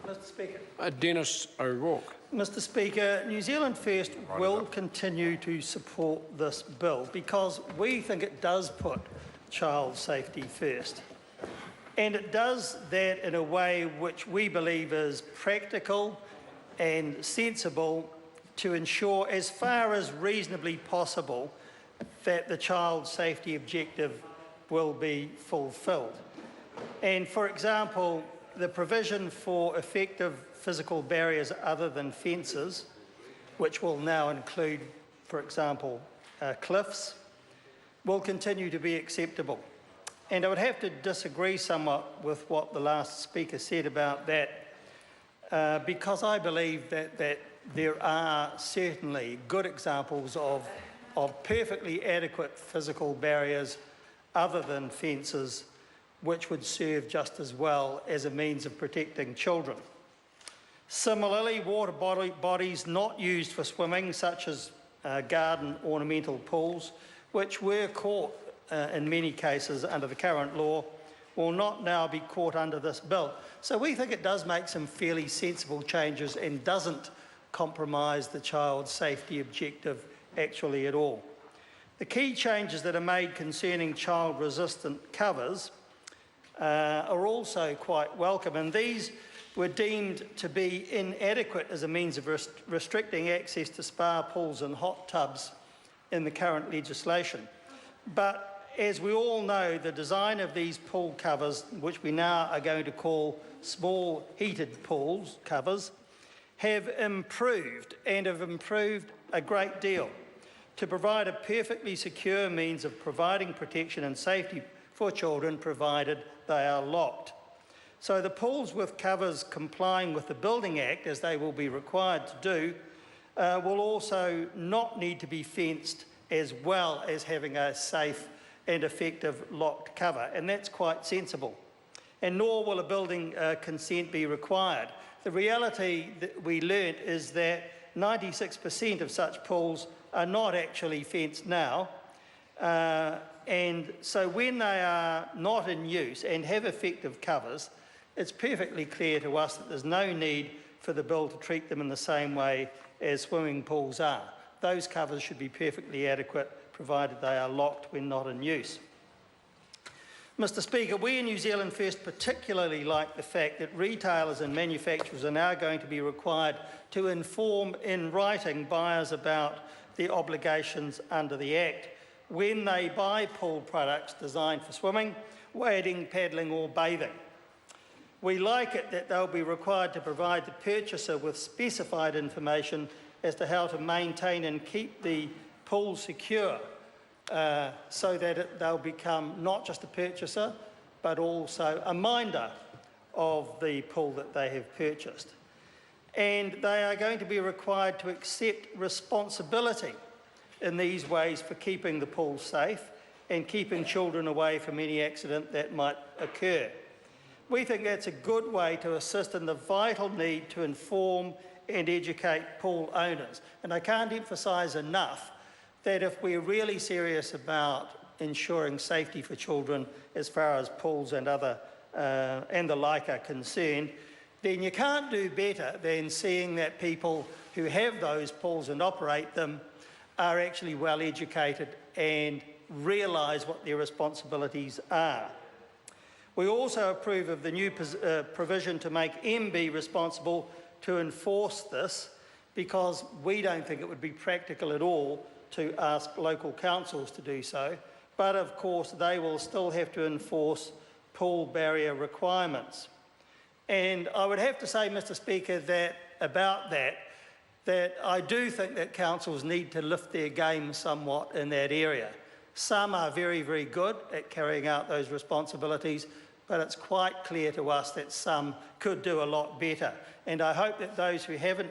Mr Speaker. Dennis O'Rourke. Mr Speaker, New Zealand First will continue to support this bill because we think it does put child safety first. And it does that in a way which we believe is practical and sensible to ensure, as far as reasonably possible, that the child safety objective will be fulfilled. And for example, the provision for effective physical barriers other than fences, which will now include, for example, cliffs, will continue to be acceptable. And I would have to disagree somewhat with what the last speaker said about that, because I believe that there are certainly good examples of perfectly adequate physical barriers other than fences which would serve just as well as a means of protecting children. Similarly, water bodies not used for swimming, such as garden ornamental pools, which were caught in many cases under the current law, will not now be caught under this bill. So we think it does make some fairly sensible changes and doesn't compromise the child safety objective actually at all. The key changes that are made concerning child-resistant covers are also quite welcome, and these were deemed to be inadequate as a means of restricting access to spa pools and hot tubs in the current legislation. But as we all know, the design of these pool covers, which we now are going to call small heated pools covers, have improved a great deal to provide a perfectly secure means of providing protection and safety for children, provided they are locked. So the pools with covers complying with the Building Act, as they will be required to do, will also not need to be fenced, as well as having a safe and effective locked cover, and that's quite sensible. And nor will a building consent be required. The reality that we learnt is that 96% of such pools are not actually fenced now, and so when they are not in use and have effective covers, it's perfectly clear to us that there's no need for the bill to treat them in the same way as swimming pools are. Those covers should be perfectly adequate, provided they are locked when not in use. Mr Speaker, we in New Zealand First particularly like the fact that retailers and manufacturers are now going to be required to inform in writing buyers about their obligations under the Act when they buy pool products designed for swimming, wading, paddling or bathing. We like it that they'll be required to provide the purchaser with specified information as to how to maintain and keep the pool secure, so that they'll become not just a purchaser but also a minder of the pool that they have purchased. And they are going to be required to accept responsibility in these ways for keeping the pool safe and keeping children away from any accident that might occur. We think that's a good way to assist in the vital need to inform and educate pool owners. And I can't emphasise enough that if we're really serious about ensuring safety for children as far as pools and other and the like are concerned, then you can't do better than seeing that people who have those pools and operate them are actually well educated and realise what their responsibilities are. We also approve of the new provision to make MB responsible to enforce this, because we don't think it would be practical at all to ask local councils to do so, but of course they will still have to enforce pool barrier requirements. And I would have to say, Mr Speaker, that I do think that councils need to lift their game somewhat in that area. Some are very, very good at carrying out those responsibilities, but it's quite clear to us that some could do a lot better. And I hope that those who haven't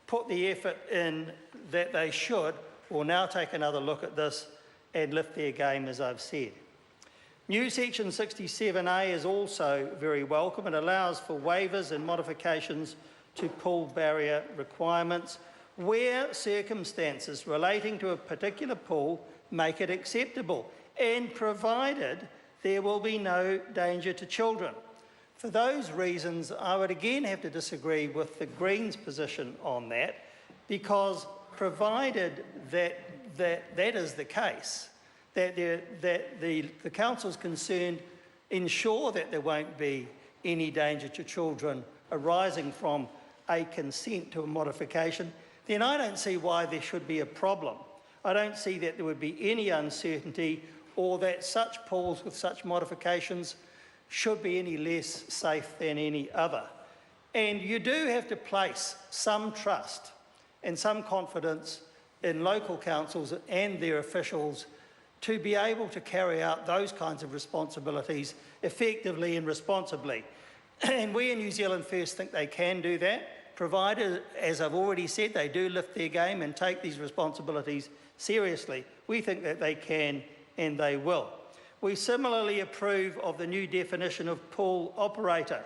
put the effort in that they should will now take another look at this and lift their game, as I've said. New section 67A is also very welcome. It allows for waivers and modifications to pool barrier requirements where circumstances relating to a particular pool make it acceptable, and provided there will be no danger to children. For those reasons, I would again have to disagree with the Greens' position on that, because provided that is the case, that the council's concerned ensure that there won't be any danger to children arising from a consent to a modification, then I don't see why there should be a problem. I don't see that there would be any uncertainty or that such pools with such modifications should be any less safe than any other. And you do have to place some trust and some confidence in local councils and their officials to be able to carry out those kinds of responsibilities effectively and responsibly. And we in New Zealand First think they can do that, provided, as I've already said, they do lift their game and take these responsibilities seriously. We think that they can and they will. We similarly approve of the new definition of pool operator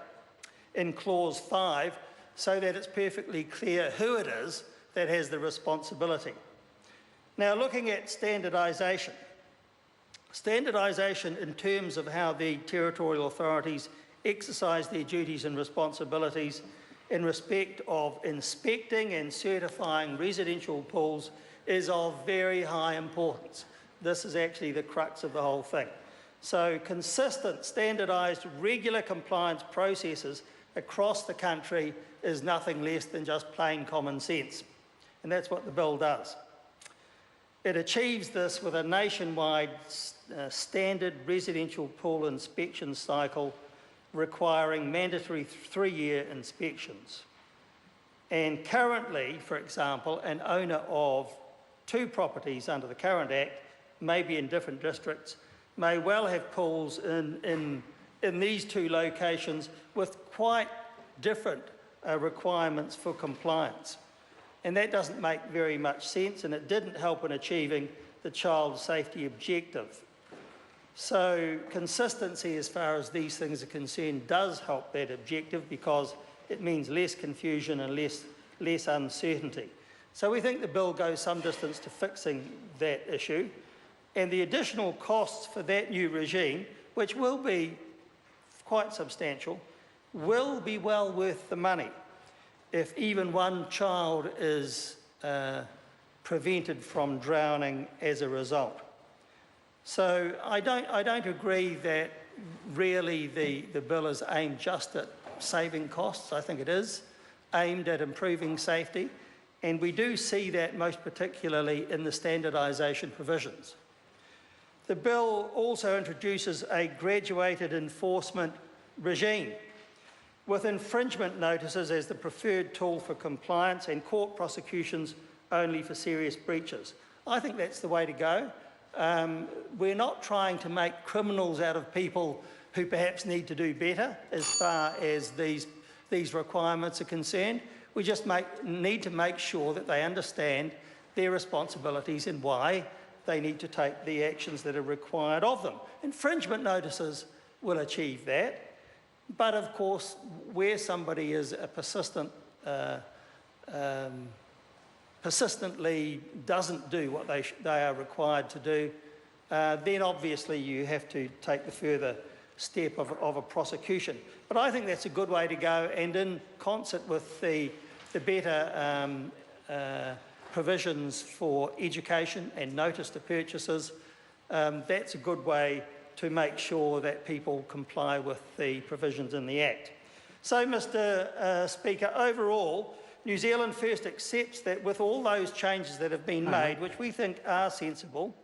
in clause 5, so that it's perfectly clear who it is that has the responsibility. Now, looking at standardisation. Standardisation in terms of how the territorial authorities exercise their duties and responsibilities in respect of inspecting and certifying residential pools is of very high importance. This is actually the crux of the whole thing. So consistent, standardised, regular compliance processes across the country is nothing less than just plain common sense. And that's what the bill does. It achieves this with a nationwide standard residential pool inspection cycle requiring mandatory 3-year inspections. And currently, for example, an owner of 2 properties under the current Act, maybe in different districts, may well have pools in these 2 locations with quite different requirements for compliance. And that doesn't make very much sense, and it didn't help in achieving the child safety objective. So consistency as far as these things are concerned does help that objective, because it means less confusion and less uncertainty. So we think the bill goes some distance to fixing that issue, and the additional costs for that new regime, which will be quite substantial, will be well worth the money if even one child is prevented from drowning as a result. So I don't agree that really the bill is aimed just at saving costs. I think it is aimed at improving safety, and we do see that most particularly in the standardisation provisions. The bill also introduces a graduated enforcement regime with infringement notices as the preferred tool for compliance and court prosecutions only for serious breaches. I think that's the way to go. We're not trying to make criminals out of people who perhaps need to do better as far as these requirements are concerned. We just need to make sure that they understand their responsibilities and why they need to take the actions that are required of them. Infringement notices will achieve that. But of course, where somebody is a persistently doesn't do what they are required to do, then obviously you have to take the further step of a prosecution. But I think that's a good way to go, and in concert with the better provisions for education and notice to purchasers, that's a good way to make sure that people comply with the provisions in the Act. So, Mr. Speaker, overall, New Zealand First accepts that with all those changes that have been made, which we think are sensible,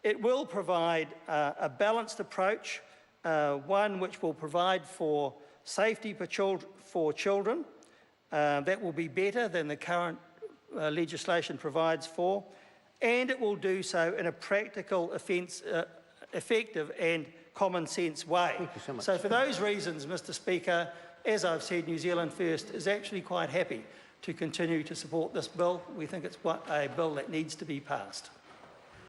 it will provide a balanced approach, one which will provide for safety for children, that will be better than the current legislation provides for, and it will do so in a practical, effective and common sense way. Thank you so much. So for those reasons, Mr. Speaker, as I've said, New Zealand First is actually quite happy to continue to support this bill. We think it's a bill that needs to be passed.